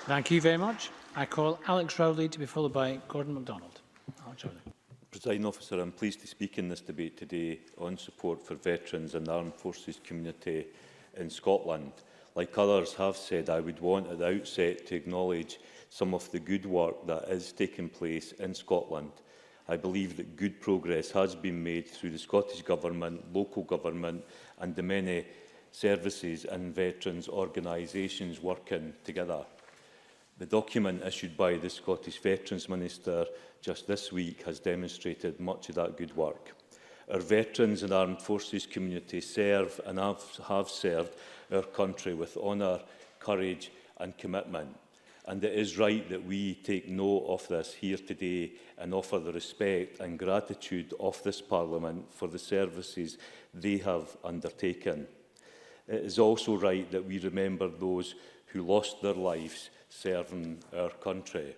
Thank you very much. I call Alex Rowley to be followed by Gordon MacDonald. Alex Rowley. Presiding Officer, I am pleased to speak in this debate today on support for veterans and the Armed Forces community in Scotland. Like others have said, I would want at the outset to acknowledge some of the good work that is taking place in Scotland. I believe that good progress has been made through the Scottish Government, local government and the many services and veterans organisations working together. The document issued by the Scottish Veterans Minister just this week has demonstrated much of that good work. Our veterans and armed forces community serve and have served our country with honour, courage and commitment. And it is right that we take note of this here today and offer the respect and gratitude of this Parliament for the services they have undertaken. It is also right that we remember those who lost their lives serving our country.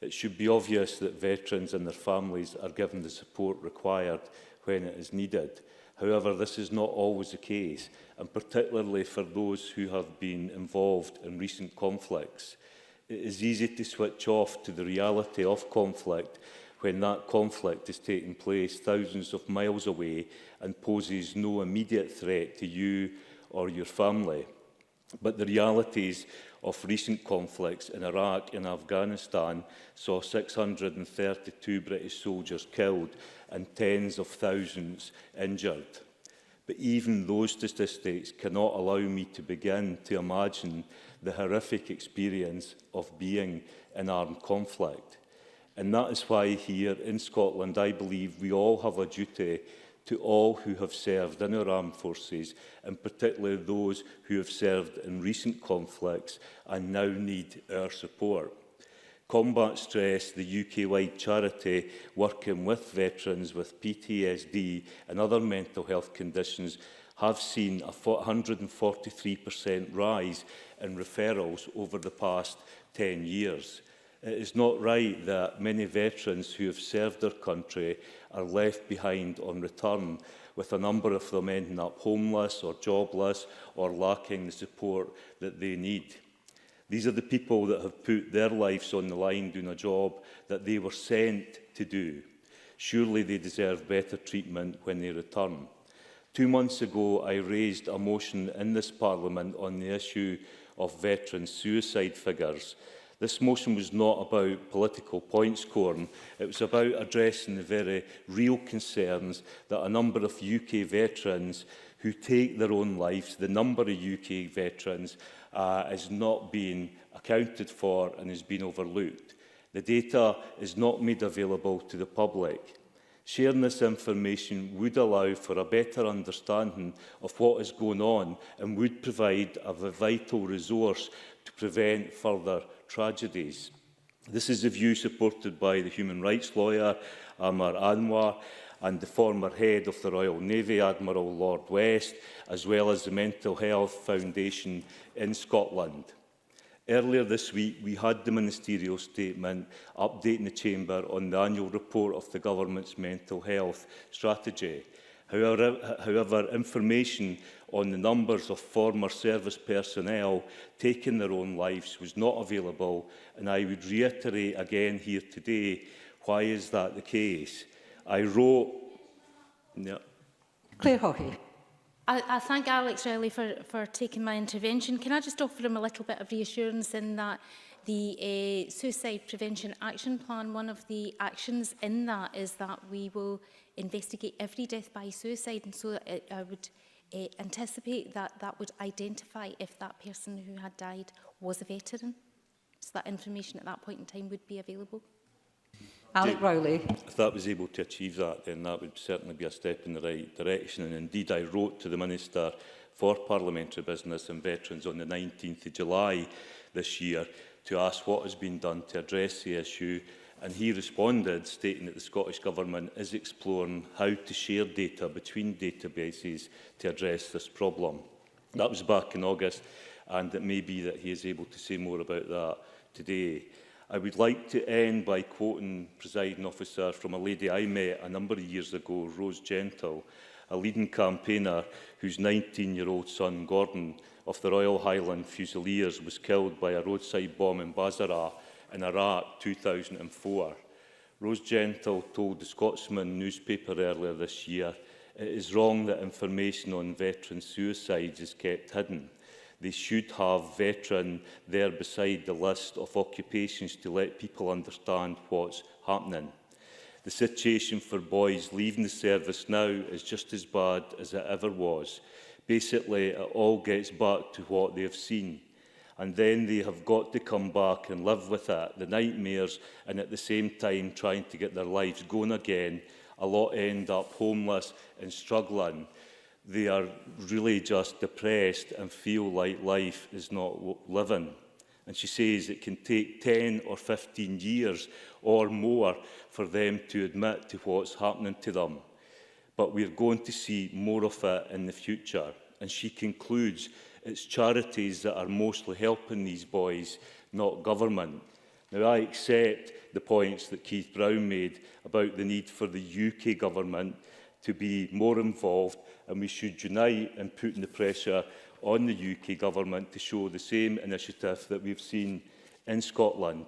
It should be obvious that veterans and their families are given the support required when it is needed. However, this is not always the case, and particularly for those who have been involved in recent conflicts. It is easy to switch off to the reality of conflict when that conflict is taking place thousands of miles away and poses no immediate threat to you or your family. But the realities of recent conflicts in Iraq and Afghanistan saw 632 British soldiers killed and tens of thousands injured. But even those statistics cannot allow me to begin to imagine the horrific experience of being in armed conflict. And that is why here in Scotland I believe we all have a duty to all who have served in our armed forces, and particularly those who have served in recent conflicts and now need our support. Combat Stress, the UK-wide charity working with veterans with PTSD and other mental health conditions, have seen a 143% rise in referrals over the past 10 years. It is not right that many veterans who have served their country are left behind on return, with a number of them ending up homeless or jobless or lacking the support that they need. These are the people that have put their lives on the line doing a job that they were sent to do. Surely they deserve better treatment when they return. 2 months ago, I raised a motion in this Parliament on the issue of veteran suicide figures. This motion was not about political point scoring. It was about addressing the very real concerns that a number of UK veterans who take their own lives, the number of UK veterans is not being accounted for and is being overlooked. The data is not made available to the public. Sharing this information would allow for a better understanding of what is going on and would provide a vital resource to prevent further tragedies. This is a view supported by the human rights lawyer Amar Anwar and the former head of the Royal Navy, Admiral Lord West, as well as the Mental Health Foundation in Scotland. Earlier this week, we had the ministerial statement updating the Chamber on the annual report of the Government's mental health strategy. However, information on the numbers of former service personnel taking their own lives was not available, and I would reiterate again here today, why is that the case? I wrote... Claire Haughey. I thank Alex Rowley for taking my intervention. Can I just offer him a little bit of reassurance in that the Suicide Prevention Action Plan, one of the actions in that is that we will investigate every death by suicide, and so I would anticipate that that would identify if that person who had died was a veteran. So that information at that point in time would be available. Alex Rowley. If that was able to achieve that, then that would certainly be a step in the right direction. And indeed, I wrote to the Minister for Parliamentary Business and Veterans on the 19th of July this year to ask what has been done to address the issue. And he responded, stating that the Scottish Government is exploring how to share data between databases to address this problem. That was back in August, and it may be that he is able to say more about that today. I would like to end by quoting, Presiding Officer, from a lady I met a number of years ago, Rose Gentle, a leading campaigner whose 19-year-old son, Gordon, of the Royal Highland Fusiliers was killed by a roadside bomb in Basra in Iraq 2004. Rose Gentle told the Scotsman newspaper earlier this year, "It is wrong that information on veteran suicides is kept hidden. They should have veteran there beside the list of occupations to let people understand what's happening. The situation for boys leaving the service now is just as bad as it ever was. Basically, it all gets back to what they have seen. And then they have got to come back and live with it, the nightmares, and at the same time trying to get their lives going again. A lot end up homeless and struggling. They are really just depressed and feel like life is not living." And she says it can take 10 or 15 years or more for them to admit to what's happening to them. But we're going to see more of it in the future. And she concludes, it's charities that are mostly helping these boys, not government. Now, I accept the points that Keith Brown made about the need for the UK government to be more involved, and we should unite in putting the pressure on the UK government to show the same initiative that we've seen in Scotland.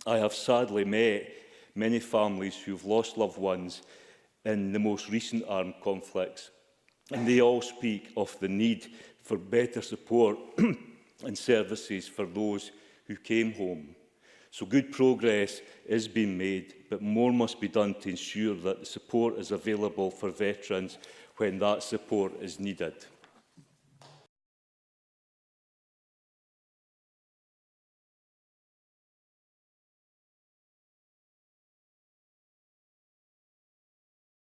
I have sadly met many families who have lost loved ones in the most recent armed conflicts, and they all speak of the need for better support and services for those who came home. So good progress is being made, but more must be done to ensure that the support is available for veterans when that support is needed.